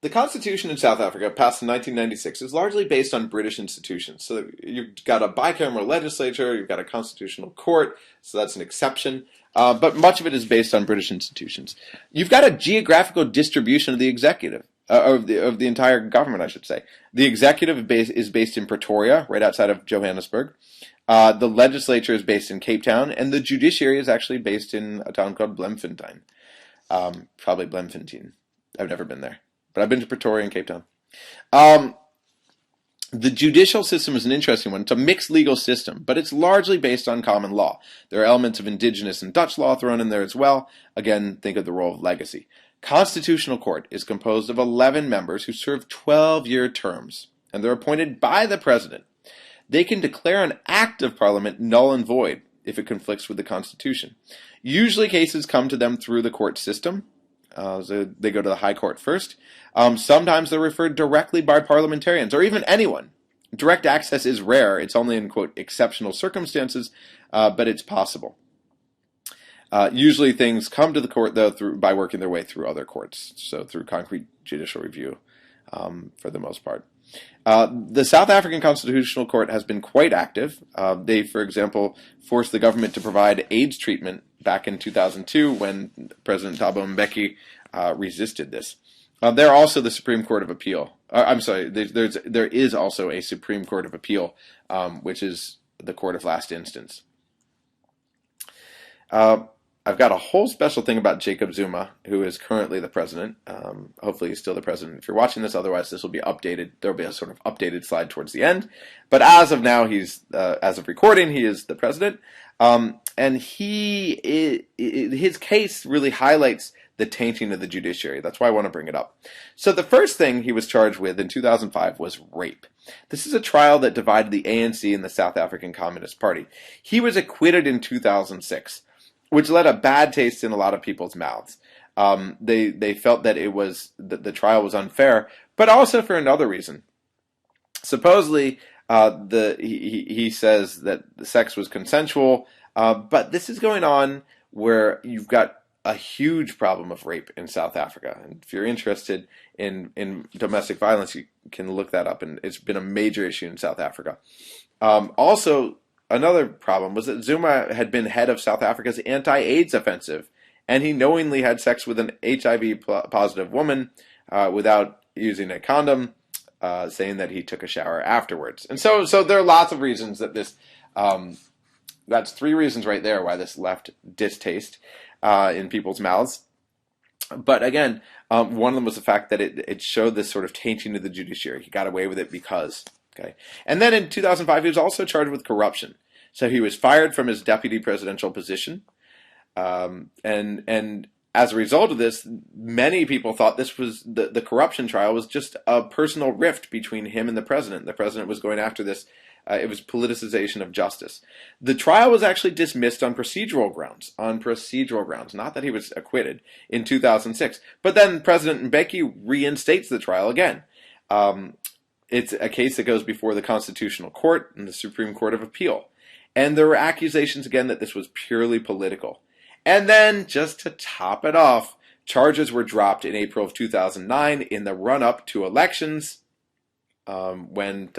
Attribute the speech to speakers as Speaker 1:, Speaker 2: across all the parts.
Speaker 1: The Constitution in South Africa, passed in 1996, is largely based on British institutions. So you've got a bicameral legislature, you've got a constitutional court, so that's an exception. But much of it is based on British institutions. You've got a geographical distribution of the executive, of the entire government, I should say. The executive is based in Pretoria, right outside of Johannesburg. The legislature is based in Cape Town, and the judiciary is actually based in a town called Bloemfontein. Probably Bloemfontein. I've never been there, but I've been to Pretoria and Cape Town. The judicial system is an interesting one. It's a mixed legal system, but it's largely based on common law. There are elements of indigenous and Dutch law thrown in there as well. Again, think of the role of legacy. Constitutional Court is composed of 11 members who serve 12-year terms, and they're appointed by the president. They can declare an act of parliament null and void if it conflicts with the Constitution. Usually cases come to them through the court system. So they go to the High Court first. Sometimes they're referred directly by parliamentarians or even anyone. Direct access is rare. It's only in, quote, exceptional circumstances, but it's possible. Usually things come to the court, though, by working their way through other courts, so through concrete judicial review for the most part. The South African Constitutional Court has been quite active. They, for example, forced the government to provide AIDS treatment back in 2002 when President Thabo Mbeki resisted this. They're also the Supreme Court of Appeal. I'm sorry, there is also a Supreme Court of Appeal, which is the court of last instance. I've got a whole special thing about Jacob Zuma, who is currently the president. Hopefully he's still the president if you're watching this. Otherwise, this will be updated. There'll be a sort of updated slide towards the end. But as of now, as of recording, he is the president. And his case really highlights the tainting of the judiciary. That's why I want to bring it up. So the first thing he was charged with in 2005 was rape. This is a trial that divided the ANC and the South African Communist Party. He was acquitted in 2006. Which left a bad taste in a lot of people's mouths. They felt that the trial was unfair, but also for another reason. Supposedly, he says that the sex was consensual, but this is going on where you've got a huge problem of rape in South Africa. And if you're interested in domestic violence, you can look that up, and it's been a major issue in South Africa. Also, another problem was that Zuma had been head of South Africa's anti-AIDS offensive, and he knowingly had sex with an HIV-positive woman without using a condom, saying that he took a shower afterwards. And so there are lots of reasons that this, that's 3 reasons right there why this left distaste in people's mouths. But again, one of them was the fact that it showed this sort of tainting of the judiciary. He got away with it because... Okay. And then in 2005, he was also charged with corruption. So he was fired from his deputy presidential position. And as a result of this, many people thought this was the corruption trial was just a personal rift between him and the president. The president was going after this. It was politicization of justice. The trial was actually dismissed on procedural grounds. Not that he was acquitted in 2006. But then President Mbeki reinstates the trial again. It's a case that goes before the Constitutional Court and the Supreme Court of Appeal. And there were accusations again that this was purely political. And then, just to top it off, charges were dropped in April of 2009 in the run-up to elections when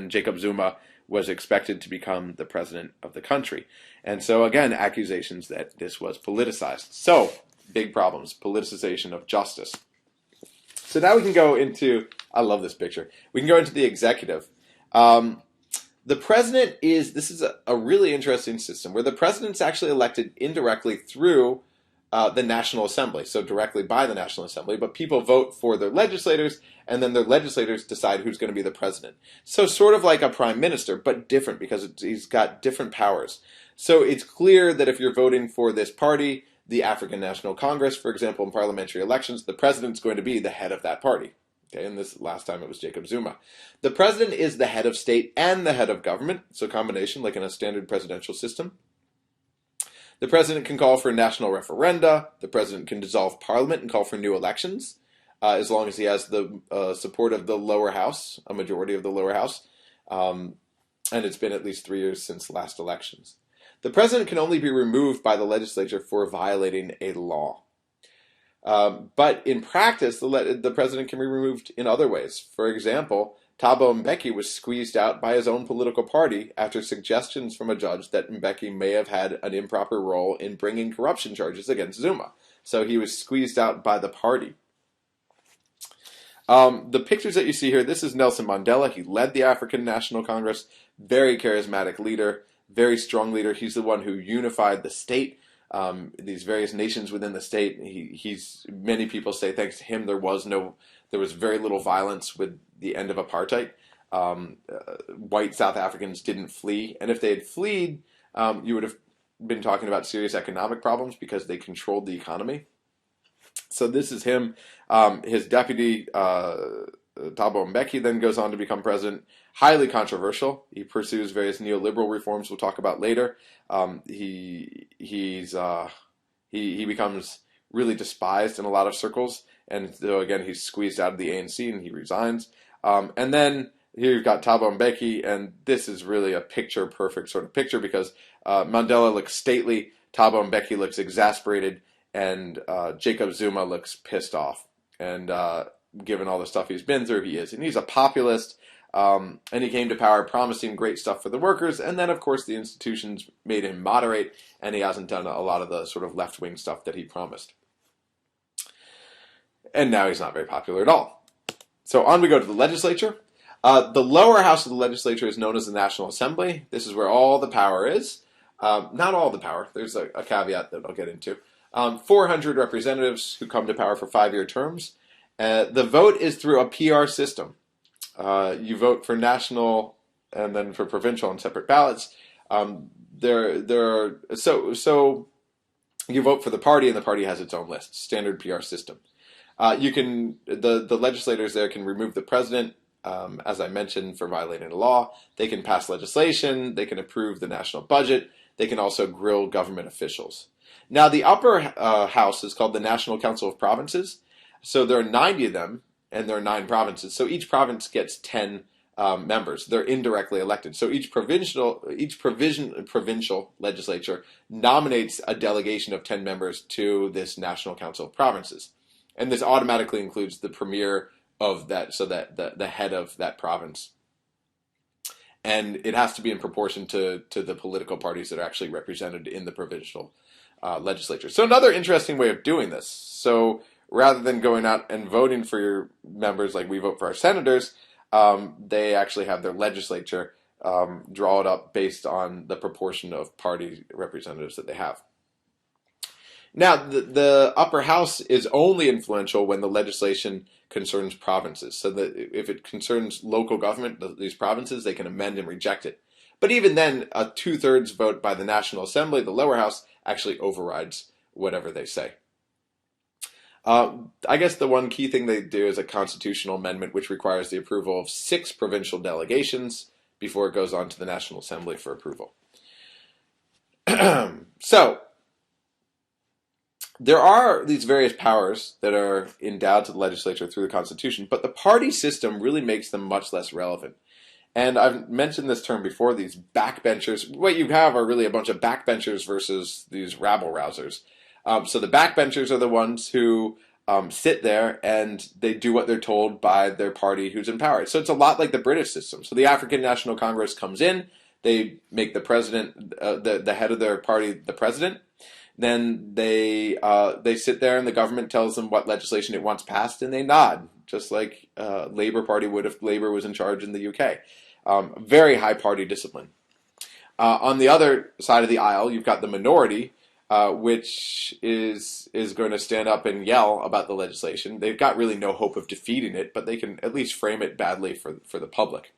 Speaker 1: Jacob Zuma was expected to become the president of the country. And so, again, accusations that this was politicized. So, big problems, politicization of justice. So now we can go into, I love this picture, we can go into the executive. The president this is a really interesting system where the president's actually elected indirectly through the National Assembly, so directly by the National Assembly, but people vote for their legislators, and then their legislators decide who's going to be the president. So sort of like a prime minister, but different because he's got different powers. So it's clear that if you're voting for this party, the African National Congress, for example, in parliamentary elections, the president's going to be the head of that party. Okay, and this last time it was Jacob Zuma. The president is the head of state and the head of government, so combination like in a standard presidential system. The president can call for national referenda. The president can dissolve parliament and call for new elections, as long as he has the support of the lower house, a majority of the lower house. And it's been at least 3 years since last elections. The president can only be removed by the legislature for violating a law. But in practice, the president can be removed in other ways. For example, Thabo Mbeki was squeezed out by his own political party after suggestions from a judge that Mbeki may have had an improper role in bringing corruption charges against Zuma. So he was squeezed out by the party. The pictures that you see here, this is Nelson Mandela. He led the African National Congress, very charismatic leader, very strong leader. He's the one who unified the state, these various nations within the state. Many people say thanks to him there was very little violence with the end of apartheid. White South Africans didn't flee, and if they had fled, you would have been talking about serious economic problems because they controlled the economy. So this is him. His deputy, Thabo Mbeki, then goes on to become president. Highly controversial. He pursues various neoliberal reforms we'll talk about later. He becomes really despised in a lot of circles. And so again, he's squeezed out of the ANC and he resigns. And then here you've got Thabo Mbeki, and this is really a picture-perfect sort of picture because Mandela looks stately, Thabo Mbeki looks exasperated, and Jacob Zuma looks pissed off. And given all the stuff he's been through, he is. And he's a populist, and he came to power promising great stuff for the workers. And then, of course, the institutions made him moderate, and he hasn't done a lot of the sort of left-wing stuff that he promised. And now he's not very popular at all. So on we go to the legislature. The lower house of the legislature is known as the National Assembly. This is where all the power is. Not all the power. There's a caveat that I'll get into. 400 representatives who come to power for 5-year terms. The vote is through a PR system. You vote for national and then for provincial on separate ballots. So you vote for the party, and the party has its own list. Standard PR system. The legislators there can remove the president, as I mentioned, for violating a law. They can pass legislation. They can approve the national budget. They can also grill government officials. Now, the upper house is called the National Council of Provinces. So there are 90 of them, and there are 9 provinces. So each province gets 10 members. They're indirectly elected. So each provincial legislature nominates a delegation of 10 members to this National Council of Provinces. And this automatically includes the premier of that, so that the head of that province. And it has to be in proportion to the political parties that are actually represented in the provincial legislature. So another interesting way of doing this. So rather than going out and voting for your members like we vote for our senators, they actually have their legislature draw it up based on the proportion of party representatives that they have. Now, the upper house is only influential when the legislation concerns provinces. So that if it concerns local government, these provinces, they can amend and reject it. But even then, a 2/3 vote by the National Assembly, the lower house, actually overrides whatever they say. I guess the one key thing they do is a constitutional amendment, which requires the approval of 6 provincial delegations before it goes on to the National Assembly for approval. So, there are these various powers that are endowed to the legislature through the Constitution, but the party system really makes them much less relevant. And I've mentioned this term before, these backbenchers. What you have are really a bunch of backbenchers versus these rabble-rousers. So the backbenchers are the ones who sit there and they do what they're told by their party who's in power. So it's a lot like the British system. So the African National Congress comes in, they make the president, the head of their party, the president. Then they sit there and the government tells them what legislation it wants passed, and they nod, just like Labour Party would if Labour was in charge in the UK. Very high party discipline. On the other side of the aisle, you've got the minority, which is going to stand up and yell about the legislation. They've got really no hope of defeating it, but they can at least frame it badly for the public.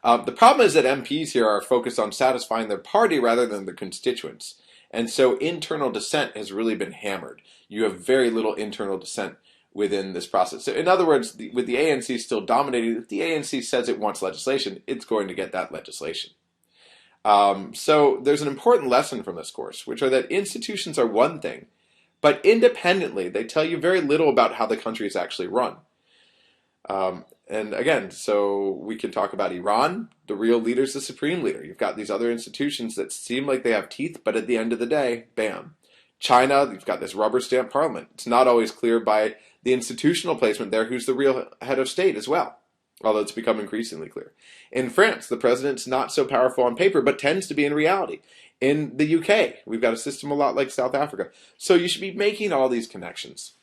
Speaker 1: The problem is that MPs here are focused on satisfying their party rather than their constituents. And so internal dissent has really been hammered. You have very little internal dissent within this process. So in other words, with the ANC still dominating, if the ANC says it wants legislation, it's going to get that legislation. So there's an important lesson from this course, which are that institutions are one thing, but independently, they tell you very little about how the country is actually run. And again, so we can talk about Iran. The real leader is the supreme leader. You've got these other institutions that seem like they have teeth, but at the end of the day, bam. China, you've got this rubber stamp parliament. It's not always clear by the institutional placement there who's the real head of state as well, although it's become increasingly clear. In France, the president's not so powerful on paper, but tends to be in reality. In the UK, we've got a system a lot like South Africa. So you should be making all these connections.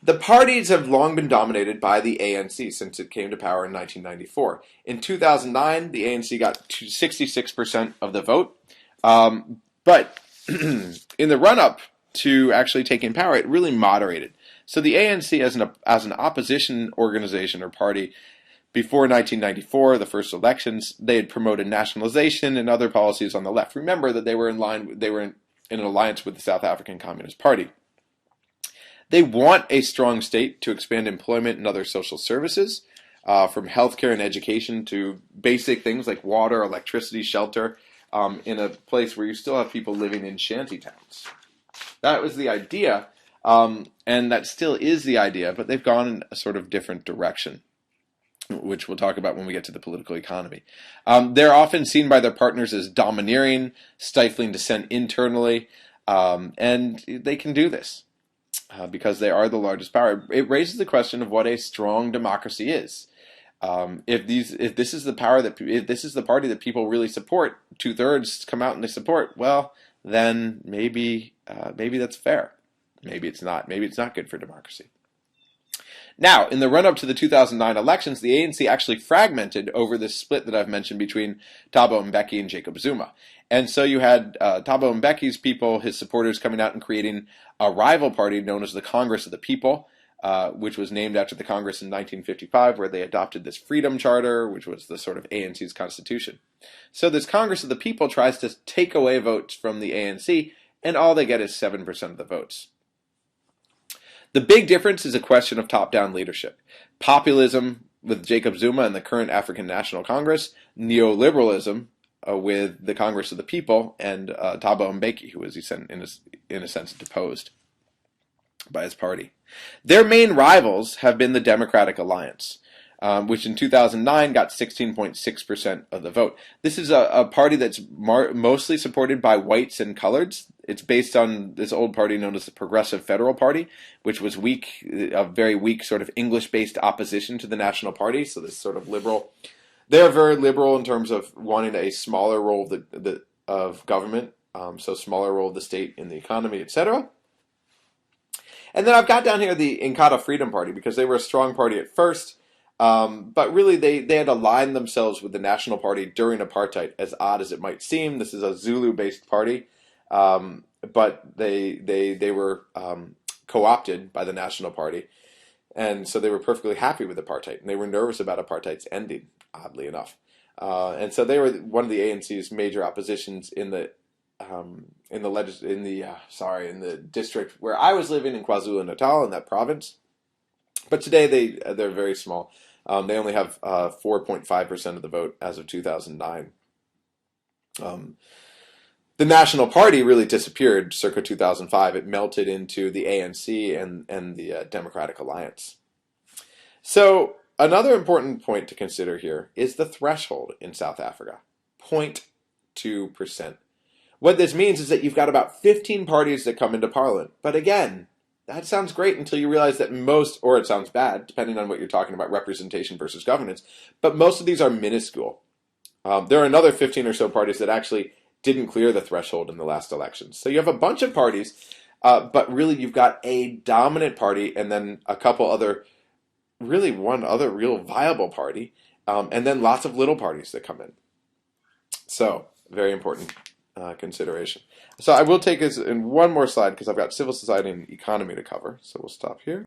Speaker 1: The parties have long been dominated by the ANC since it came to power in 1994. In 2009, the ANC got 66% of the vote. But in the run-up to actually taking power, it really moderated. So the ANC as an opposition organization or party, before 1994, the first elections, they had promoted nationalization and other policies on the left. Remember that they were in an alliance with the South African Communist Party. They want a strong state to expand employment and other social services, from healthcare and education to basic things like water, electricity, shelter, in a place where you still have people living in shanty towns. That was the idea, and that still is the idea, but they've gone in a sort of different direction, which we'll talk about when we get to the political economy. They're often seen by their partners as domineering, stifling dissent internally, and they can do this. Because they are the largest power. It raises the question of what a strong democracy is. If this is the party that people really support, 2/3 come out and they support, well, then maybe that's fair. Maybe it's not. Maybe it's not good for democracy. Now, in the run-up to the 2009 elections, the ANC actually fragmented over this split that I've mentioned between Thabo Mbeki and Jacob Zuma. And so you had Thabo Mbeki's people, his supporters, coming out and creating a rival party known as the Congress of the People, which was named after the Congress in 1955, where they adopted this Freedom Charter, which was the sort of ANC's constitution. So this Congress of the People tries to take away votes from the ANC, and all they get is 7% of the votes. The big difference is a question of top-down leadership. Populism with Jacob Zuma and the current African National Congress, neoliberalism with the Congress of the People and Thabo Mbeki, who was in a sense deposed by his party. Their main rivals have been the Democratic Alliance, which in 2009 got 16.6% of the vote. This is a party that's mostly supported by whites and coloreds. It's based on this old party known as the Progressive Federal Party, which was a very weak sort of English-based opposition to the National Party, so this sort of liberal. They're very liberal in terms of wanting a smaller role of government, so smaller role of the state in the economy, etc. And then I've got down here the Inkatha Freedom Party, because they were a strong party at first, but really they had aligned themselves with the National Party during apartheid, as odd as it might seem. This is a Zulu-based party, but they were co-opted by the National Party, and so they were perfectly happy with apartheid, and they were nervous about apartheid's ending, oddly enough. And so they were one of the ANC's major oppositions in the district where I was living in KwaZulu-Natal, in that province. But today they're very small. They only have 4.5% of the vote as of 2009. The National Party really disappeared circa 2005. It melted into the ANC and the Democratic Alliance. So another important point to consider here is the threshold in South Africa, 0.2%. What this means is that you've got about 15 parties that come into Parliament. But again, that sounds great until you realize that or it sounds bad, depending on what you're talking about, representation versus governance, but most of these are minuscule. There are another 15 or so parties that actually didn't clear the threshold in the last elections. So you have a bunch of parties, but really you've got a dominant party and then a couple other, really one other real viable party, and then lots of little parties that come in. So, very important consideration. So I will take us in one more slide because I've got civil society and economy to cover. So we'll stop here.